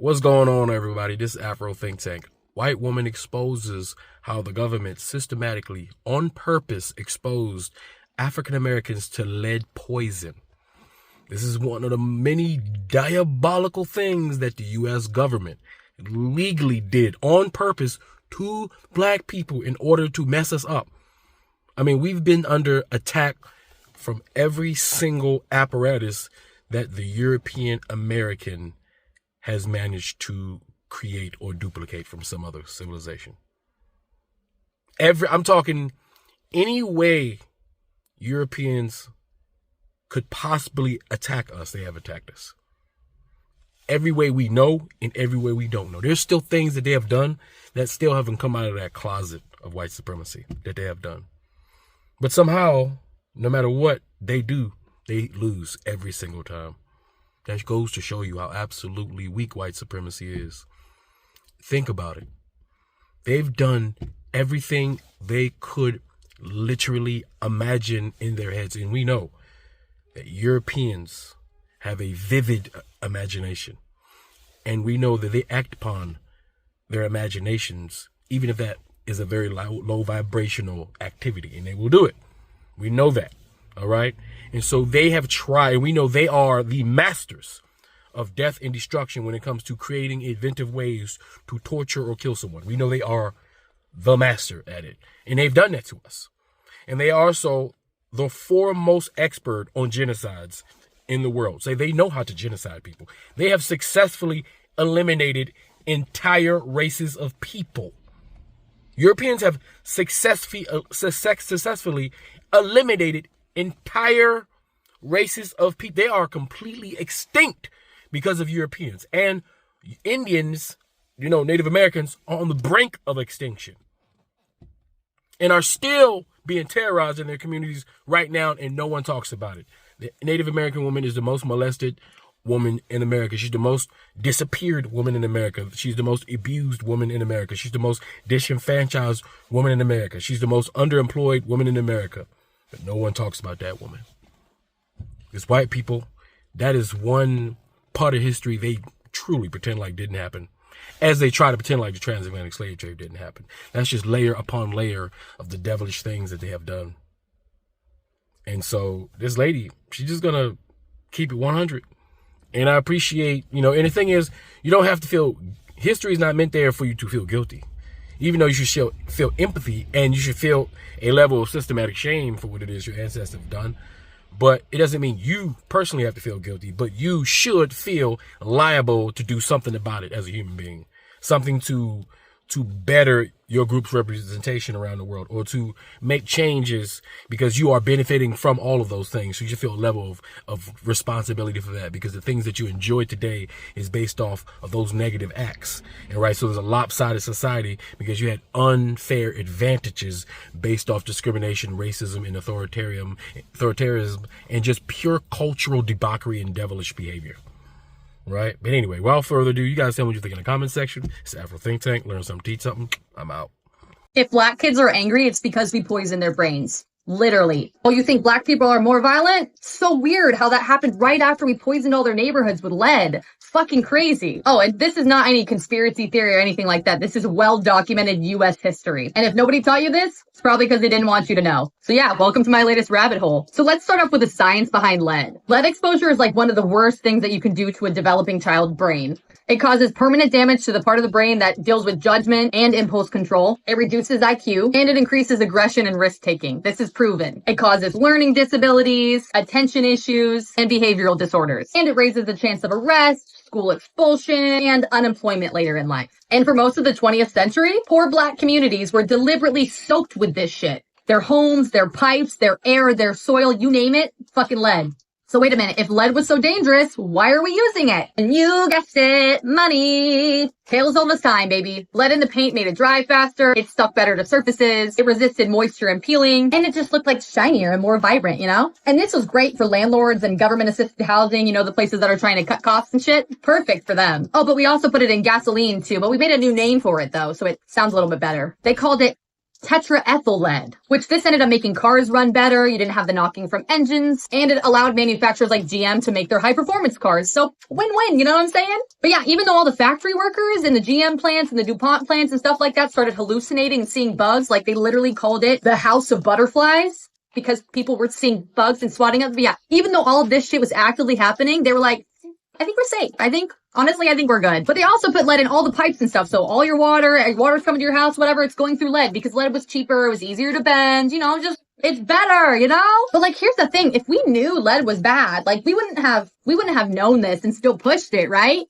What's going on, everybody? This is Afro Think Tank. White woman exposes how the government systematically, on purpose, exposed African Americans to lead poison. This is one of the many diabolical things that the U.S. government legally did on purpose to black people in order to mess us up. I mean, we've been under attack from every single apparatus that the European American has managed to create or duplicate from some other civilization. I'm talking any way Europeans could possibly attack us, they have attacked us. Every way we know and every way we don't know. There's still things that they have done that still haven't come out of that closet of white supremacy that they have done. But somehow, no matter what they do, they lose every single time. That goes to show you how absolutely weak white supremacy is. Think about it. They've done everything they could literally imagine in their heads. And we know that Europeans have a vivid imagination. And we know that they act upon their imaginations, even if that is a very low vibrational activity. And they will do it. We know that. All right. And so they have tried, and we know they are the masters of death and destruction when it comes to creating inventive ways to torture or kill someone. We know they are the master at it. And they've done that to us. And they are also the foremost expert on genocides in the world. So they know how to genocide people. They have successfully eliminated entire races of people. Europeans have successfully eliminated entire races of people. They are completely extinct because of Europeans. And Indians, Native Americans, are on the brink of extinction and are still being terrorized in their communities right now, and no one talks about it. The Native American woman is the most molested woman in America. She's the most disappeared woman in America. She's the most abused woman in America. She's the most disenfranchised woman in America. She's the most underemployed woman in America. But no one talks about that woman. Because white people, that is one part of history they truly pretend like didn't happen. As they try to pretend like the transatlantic slave trade didn't happen. That's just layer upon layer of the devilish things that they have done. And so this lady, she's just going to keep it 100. And I appreciate, and the thing is, you don't have to feel, history is not meant there for you to feel guilty. Even though you should feel empathy and you should feel a level of systematic shame for what it is your ancestors have done. But it doesn't mean you personally have to feel guilty, but you should feel liable to do something about it as a human being. Something to better your group's representation around the world, or to make changes because you are benefiting from all of those things. So you should feel a level of responsibility for that, because the things that you enjoy today is based off of those negative acts. And right, so there's a lopsided society because you had unfair advantages based off discrimination, racism, and authoritarianism, and just pure cultural debauchery and devilish behavior. Right? But anyway, without further ado, you guys tell me what you think in the comment section. It's Afro Think Tank. Learn something, teach something. I'm out. If black kids are angry, it's because we poison their brains. Literally. Oh, you think black people are more violent? So weird how that happened right after we poisoned all their neighborhoods with lead. Fucking crazy. Oh, and this is not any conspiracy theory or anything like that. This is well-documented U.S. history. And if nobody taught you this, it's probably because they didn't want you to know. So yeah, welcome to my latest rabbit hole. So let's start off with the science behind lead. Lead exposure is like one of the worst things that you can do to a developing child's brain. It causes permanent damage to the part of the brain that deals with judgment and impulse control. It reduces IQ, and it increases aggression and risk-taking. This is proven. It causes learning disabilities, attention issues, and behavioral disorders. And it raises the chance of arrest, school expulsion, and unemployment later in life. And for most of the 20th century, poor black communities were deliberately soaked with this shit. Their homes, their pipes, their air, their soil, you name it, fucking lead. So wait a minute, if lead was so dangerous, why are we using it? And you guessed it, money. Tails on the sign, baby. Lead in the paint made it dry faster, it stuck better to surfaces, it resisted moisture and peeling, and it just looked like shinier and more vibrant, And this was great for landlords and government-assisted housing, the places that are trying to cut costs and shit. Perfect for them. Oh, but we also put it in gasoline too, but we made a new name for it though, so it sounds a little bit better. They called it tetraethyl lead, which this ended up making cars run better. You didn't have the knocking from engines, and it allowed manufacturers like GM to make their high performance cars. So win-win, you know what I'm saying? But yeah, even though all the factory workers in the GM plants and the DuPont plants and stuff like that started hallucinating and seeing bugs, like they literally called it the house of butterflies because people were seeing bugs and swatting them. But yeah, even though all of this shit was actively happening, they were like, I think we're safe. Honestly, I think we're good. But they also put lead in all the pipes and stuff. So all your water's coming to your house, whatever, it's going through lead because lead was cheaper. It was easier to bend, it's better, But like, here's the thing. If we knew lead was bad, like we wouldn't have known this and still pushed it, right?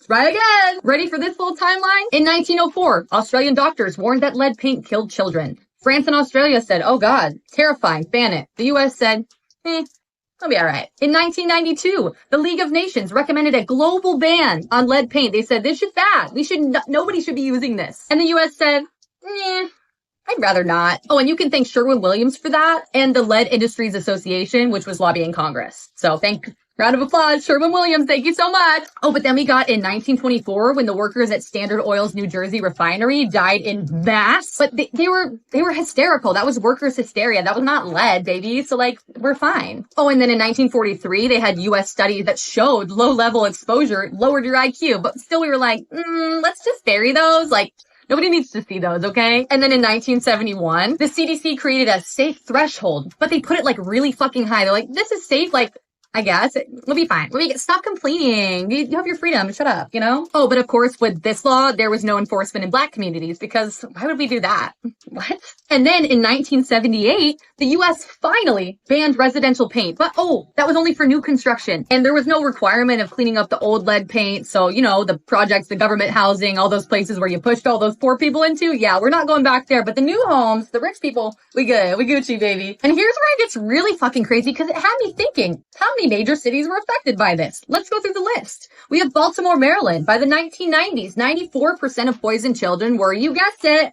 Try again. Ready for this little timeline? In 1904, Australian doctors warned that lead paint killed children. France and Australia said, oh God, terrifying, ban it. The US said, it'll be all right. In 1992, the League of Nations recommended a global ban on lead paint. They said, this shit's bad. Nobody should be using this. And the US said, I'd rather not. Oh, and you can thank Sherwin-Williams for that and the Lead Industries Association, which was lobbying Congress. So round of applause, Sherwin-Williams, thank you so much. Oh, but then we got in 1924 when the workers at Standard Oil's New Jersey refinery died in mass. But they were hysterical. That was workers' hysteria. That was not lead, baby. So like, we're fine. Oh, and then in 1943, they had US studies that showed low-level exposure lowered your IQ. But still we were like, let's just bury those. Like, nobody needs to see those, okay? And then in 1971, the CDC created a safe threshold, but they put it like really fucking high. They're like, this is safe, like, I guess. We'll be fine. Stop complaining. You have your freedom. Shut up, Oh, but of course, with this law, there was no enforcement in Black communities because why would we do that? What? And then in 1978, the U.S. finally banned residential paint. But that was only for new construction. And there was no requirement of cleaning up the old lead paint. So, the projects, the government housing, all those places where you pushed all those poor people into. Yeah, we're not going back there. But the new homes, the rich people, we good. We Gucci, baby. And here's where it gets really fucking crazy because it had me thinking, how many major cities were affected by this? Let's go through the list. We have Baltimore, Maryland. By the 1990s, 94% of poisoned children were, you guessed it,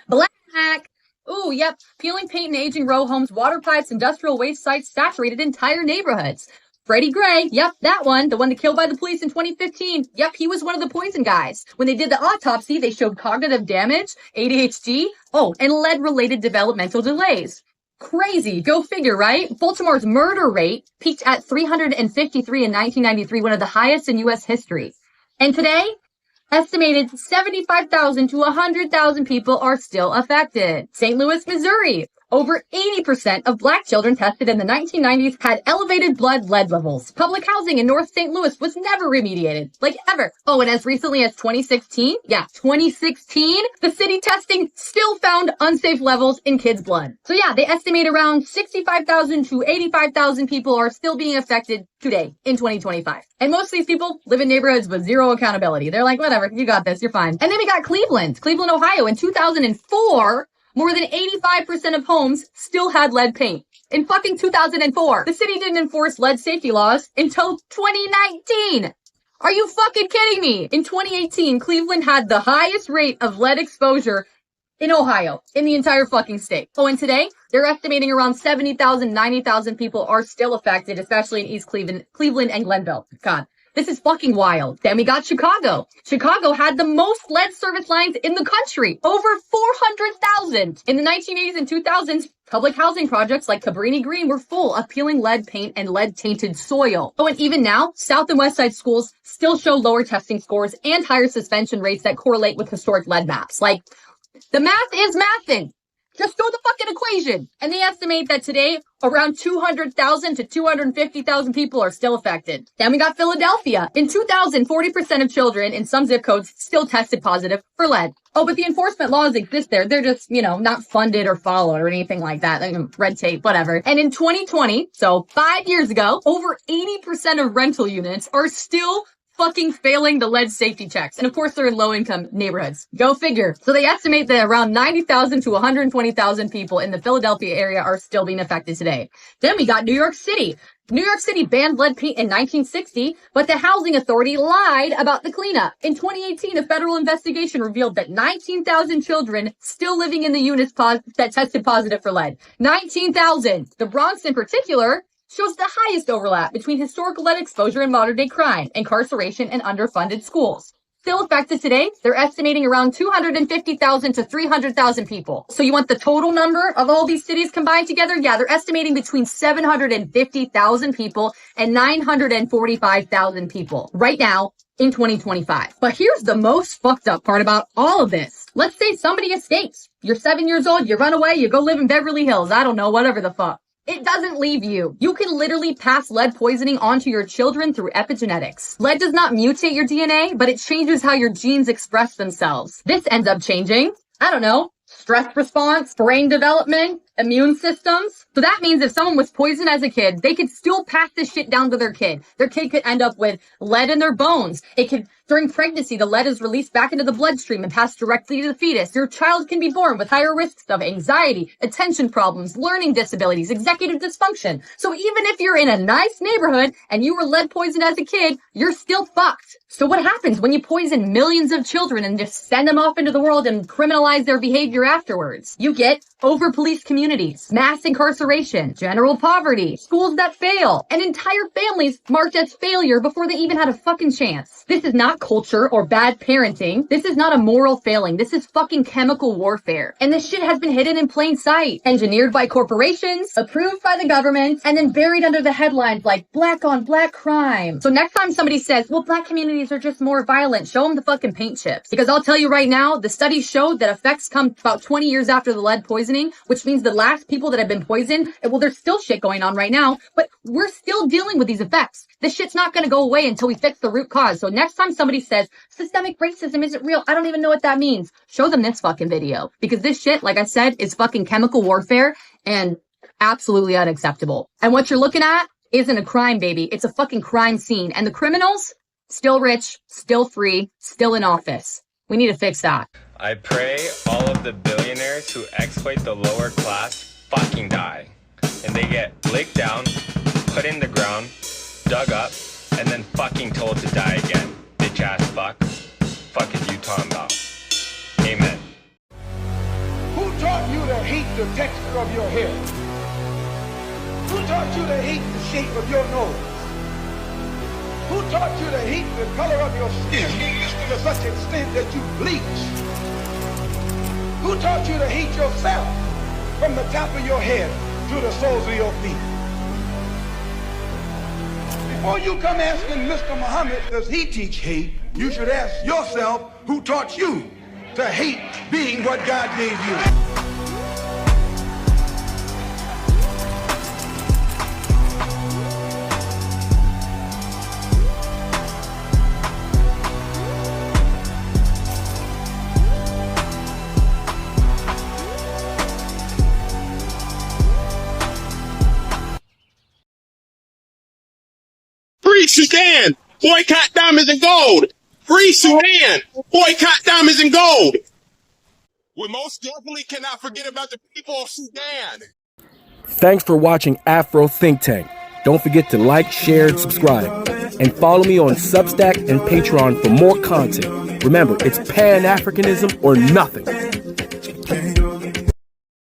Black. Ooh, yep. Peeling paint in aging row homes, water pipes, industrial waste sites saturated entire neighborhoods. Freddie Gray, yep, that one, the one that killed by the police in 2015. Yep, he was one of the poison guys. When they did the autopsy, they showed cognitive damage, ADHD, and lead-related developmental delays. Crazy. Go figure, right? Baltimore's murder rate peaked at 353 in 1993, one of the highest in U.S. history. And today, estimated 75,000 to 100,000 people are still affected. St. Louis, Missouri. Over 80% of Black children tested in the 1990s had elevated blood lead levels. Public housing in North St. Louis was never remediated, like ever. Oh, and as recently as 2016, the city testing still found unsafe levels in kids' blood. So yeah, they estimate around 65,000 to 85,000 people are still being affected today in 2025. And most of these people live in neighborhoods with zero accountability. They're like, whatever, you got this, you're fine. And then we got Cleveland, Ohio. In 2004, more than 85% of homes still had lead paint. In fucking 2004. The city didn't enforce lead safety laws until 2019. Are you fucking kidding me? In 2018, Cleveland had the highest rate of lead exposure in Ohio, in the entire fucking state. Oh, and today, they're estimating around 70,000, 90,000 people are still affected, especially in East Cleveland and Glenville. God. This is fucking wild. Then we got Chicago. Chicago had the most lead service lines in the country. Over 400,000. In the 1980s and 2000s, public housing projects like Cabrini Green were full of peeling lead paint and lead-tainted soil. Oh, and even now, South and West Side schools still show lower testing scores and higher suspension rates that correlate with historic lead maps. Like, the math is mathing. Just do the fucking equation. And they estimate that today, around 200,000 to 250,000 people are still affected. Then we got Philadelphia. In 2000, 40% of children in some zip codes still tested positive for lead. Oh, but the enforcement laws exist there. They're just, not funded or followed or anything like that. Red tape, whatever. And in 2020, so 5 years ago, over 80% of rental units are still fucking failing the lead safety checks. And of course, they're in low-income neighborhoods. Go figure. So they estimate that around 90,000 to 120,000 people in the Philadelphia area are still being affected today. Then we got New York City. New York City banned lead paint in 1960, but the housing authority lied about the cleanup. In 2018, a federal investigation revealed that 19,000 children still living in the units that tested positive for lead. 19,000. The Bronx in particular shows the highest overlap between historical lead exposure and modern-day crime, incarceration, and underfunded schools. still affected today. They're estimating around 250,000 to 300,000 people. So you want the total number of all these cities combined together? Yeah, they're estimating between 750,000 people and 945,000 people right now in 2025. But here's the most fucked up part about all of this. Let's say somebody escapes. You're 7 years old, you run away, you go live in Beverly Hills. I don't know, whatever the fuck. It doesn't leave you. You can literally pass lead poisoning onto your children through epigenetics. Lead does not mutate your DNA, but it changes how your genes express themselves. This ends up changing, I don't know, stress response, brain development, immune systems. So that means if someone was poisoned as a kid, they could still pass this shit down to their kid. Their kid could end up with lead in their bones. It could, during pregnancy, the lead is released back into the bloodstream and passed directly to the fetus. Your child can be born with higher risks of anxiety, attention problems, learning disabilities, executive dysfunction. So even if you're in a nice neighborhood and you were lead poisoned as a kid, you're still fucked. So what happens when you poison millions of children and just send them off into the world and criminalize their behavior afterwards? You get over-policed communities, mass incarceration, general poverty, schools that fail, and entire families marked as failure before they even had a fucking chance. This is not culture or bad parenting. This is not a moral failing. This is fucking chemical warfare. And this shit has been hidden in plain sight, engineered by corporations, approved by the government, and then buried under the headlines like black on black crime. So next time somebody says, well, black communities are just more violent, show them the fucking paint chips. Because I'll tell you right now, the studies showed that effects come about 20 years after the lead poisoning, which means the last people that have been poisoned, well, there's still shit going on right now, but we're still dealing with these effects. This shit's not going to go away until we fix the root cause. So next time somebody says, systemic racism isn't real, I don't even know what that means, show them this fucking video. Because this shit, like I said, is fucking chemical warfare and absolutely unacceptable. And what you're looking at isn't a crime, baby. It's a fucking crime scene. And the criminals, still rich, still free, still in office. We need to fix that. I pray all of the billionaires who exploit the lower class fucking die. And they get licked down, put in the ground, dug up, and then fucking told to die again. Bitch ass fucks. Fuck is you talking about? Amen. Who taught you to hate the texture of your hair? Who taught you to hate the shape of your nose? Who taught you to hate the color of your skin to such extent that you bleach? Who taught you to hate yourself from the top of your head to the soles of your feet? Before you come asking Mr. Muhammad, does he teach hate? You should ask yourself, who taught you to hate being what God gave you? Free Sudan! Boycott diamonds and gold! Free Sudan! Boycott diamonds and gold! We most definitely cannot forget about the people of Sudan! Thanks for watching Afro Think Tank. Don't forget to like, share, and subscribe. And follow me on Substack and Patreon for more content. Remember, it's Pan-Africanism or nothing.